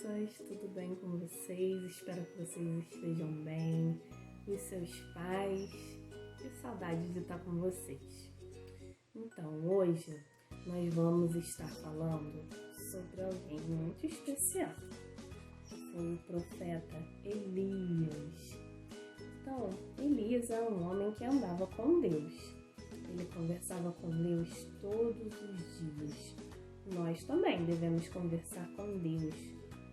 crianças, tudo bem com vocês? Espero que vocês estejam bem, e seus pais, que saudade de estar com vocês. Então, hoje nós vamos estar falando sobre alguém muito especial, foi o profeta Elias. Então, Elias é um homem que andava com Deus, ele conversava com Deus todos os dias. Nós também devemos conversar com Deus,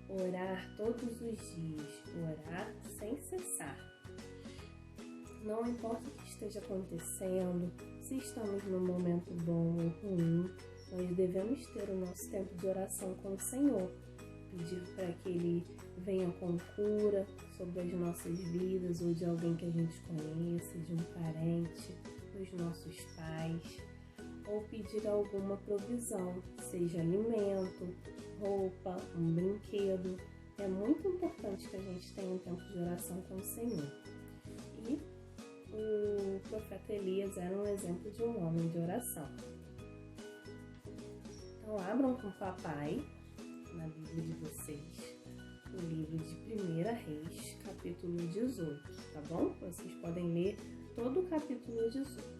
orar todos os dias, orar sem cessar. Não importa o que esteja acontecendo, se estamos num momento bom ou ruim, nós devemos ter o nosso tempo de oração com o Senhor, pedir para que Ele venha com cura sobre as nossas vidas ou de alguém que a gente conheça, de um parente, dos nossos pais, ou pedir alguma provisão, seja alimento, roupa, um brinquedo. É muito importante que a gente tenha um tempo de oração com o Senhor. E o profeta Elias era um exemplo de um homem de oração. Então abram com o papai, na Bíblia de vocês, o livro de 1 Reis, capítulo 18, tá bom? Vocês podem ler todo o capítulo 18.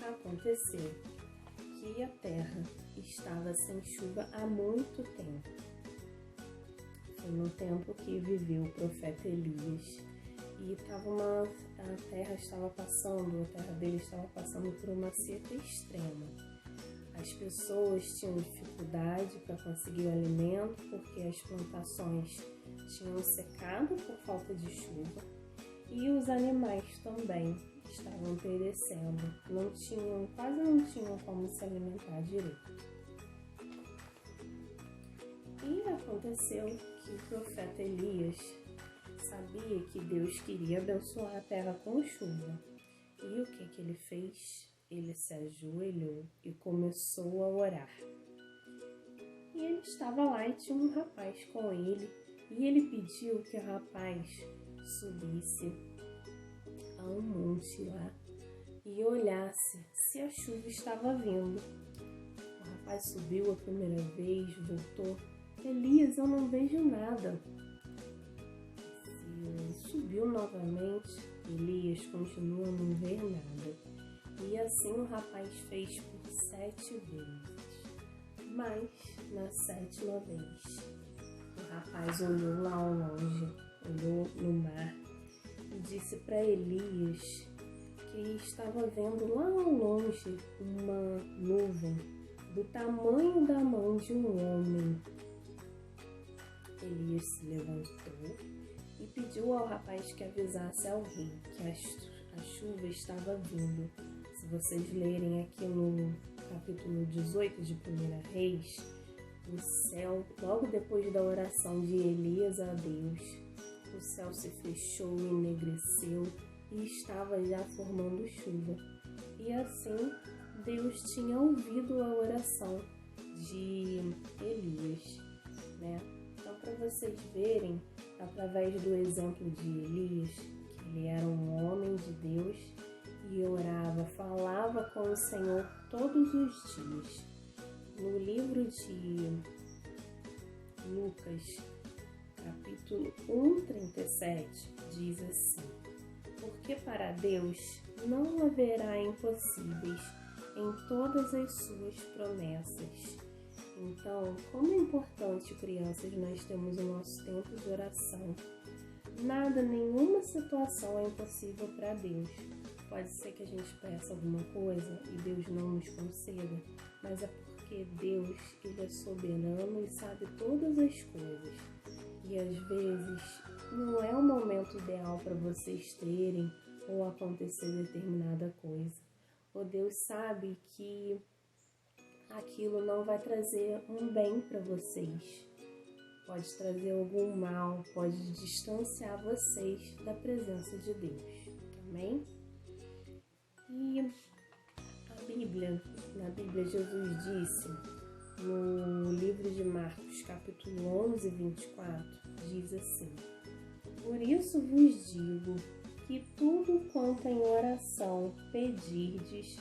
Aconteceu que a terra estava sem chuva há muito tempo. Foi no tempo que viveu o profeta Elias e a terra dele estava passando por uma seca extrema. As pessoas tinham dificuldade para conseguir o alimento porque as plantações tinham secado por falta de chuva e os animais também estavam perecendo, quase não tinham como se alimentar direito. E aconteceu que o profeta Elias sabia que Deus queria abençoar a terra com chuva. E o que ele fez? Ele se ajoelhou e começou a orar. E ele estava lá e tinha um rapaz com ele, e ele pediu que o rapaz subisse a um monte lá e olhasse se a chuva estava vindo. O rapaz subiu a primeira vez, voltou. Elias, eu não vejo nada. Subiu novamente. Elias continua a não ver nada. E assim o rapaz fez por 7 vezes. Mas na 7ª vez, o rapaz olhou lá ao longe, olhou no mar e disse para Elias que estava vendo lá ao longe uma nuvem do tamanho da mão de um homem. Elias se levantou e pediu ao rapaz que avisasse ao rei que a chuva estava vindo. Se vocês lerem aqui no capítulo 18 de 1 Reis, o céu, logo depois da oração de Elias a Deus, o céu se fechou, enegreceu e estava já formando chuva. E assim, Deus tinha ouvido a oração de Elias, né? Então, para vocês verem, através do exemplo de Elias, que ele era um homem de Deus e orava, falava com o Senhor todos os dias. No livro de Lucas, capítulo 1:37, diz assim: porque para Deus não haverá impossíveis em todas as suas promessas. Então, como é importante, crianças, nós temos o nosso tempo de oração. Nada, nenhuma situação é impossível para Deus. Pode ser que a gente peça alguma coisa e Deus não nos conceda, mas é porque Deus, Ele é soberano e sabe todas as coisas. E às vezes não é o momento ideal para vocês terem ou acontecer determinada coisa. O Deus sabe que aquilo não vai trazer um bem para vocês. Pode trazer algum mal, pode distanciar vocês da presença de Deus. Amém? E na Bíblia Jesus disse, no livro de Marcos, capítulo 11, 24, diz assim: por isso vos digo que tudo quanto em oração pedirdes,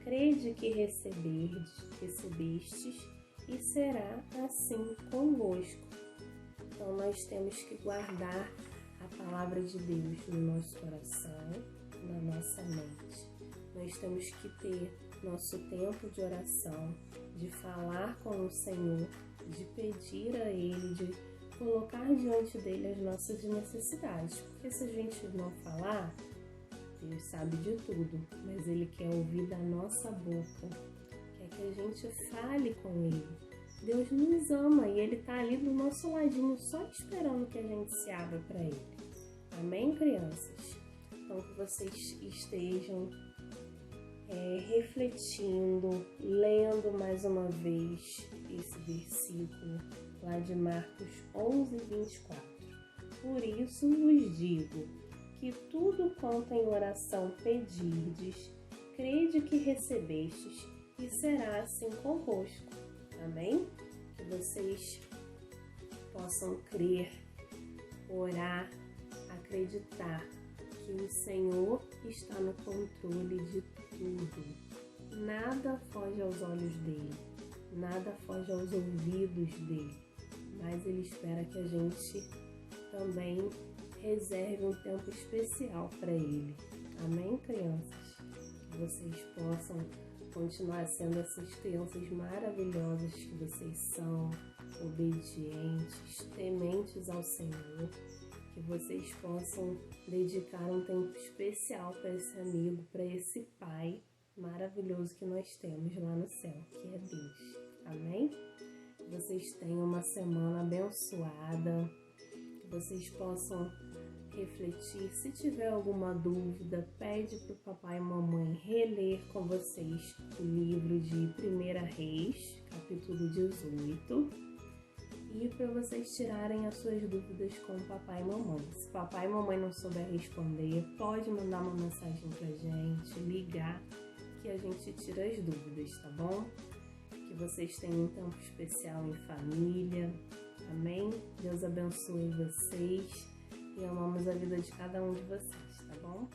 crede que recebestes e será assim convosco. Então nós temos que guardar a palavra de Deus no nosso coração, na nossa mente. Nós temos que ter nosso tempo de oração, de falar com o Senhor, de pedir a Ele, de colocar diante dele as nossas necessidades. Porque se a gente não falar, Deus sabe de tudo, mas Ele quer ouvir da nossa boca, quer que a gente fale com Ele. Deus nos ama e Ele está ali do nosso ladinho, só esperando que a gente se abra para Ele. Amém, crianças? Então, que vocês estejam refletindo, lendo mais uma vez esse versículo lá de Marcos 11, 24. Por isso vos digo que tudo quanto em oração pedirdes, crede que recebestes e será assim convosco. Amém? Que vocês possam crer, orar, acreditar que o Senhor está no controle de tudo. Nada foge aos olhos dele, nada foge aos ouvidos dele, mas ele espera que a gente também reserve um tempo especial para ele. Amém, crianças? Que vocês possam continuar sendo essas crianças maravilhosas que vocês são, obedientes, tementes ao Senhor. Que vocês possam dedicar um tempo especial para esse amigo, para esse Pai maravilhoso que nós temos lá no céu, que é Deus. Amém? Que vocês tenham uma semana abençoada, que vocês possam refletir. Se tiver alguma dúvida, pede para o papai e mamãe reler com vocês o livro de 1 Reis, capítulo 18. E para vocês tirarem as suas dúvidas com o papai e mamãe. Se papai e mamãe não souber responder, pode mandar uma mensagem pra gente, ligar, que a gente tira as dúvidas, tá bom? Que vocês tenham um tempo especial em família. Amém? Deus abençoe vocês e amamos a vida de cada um de vocês, tá bom?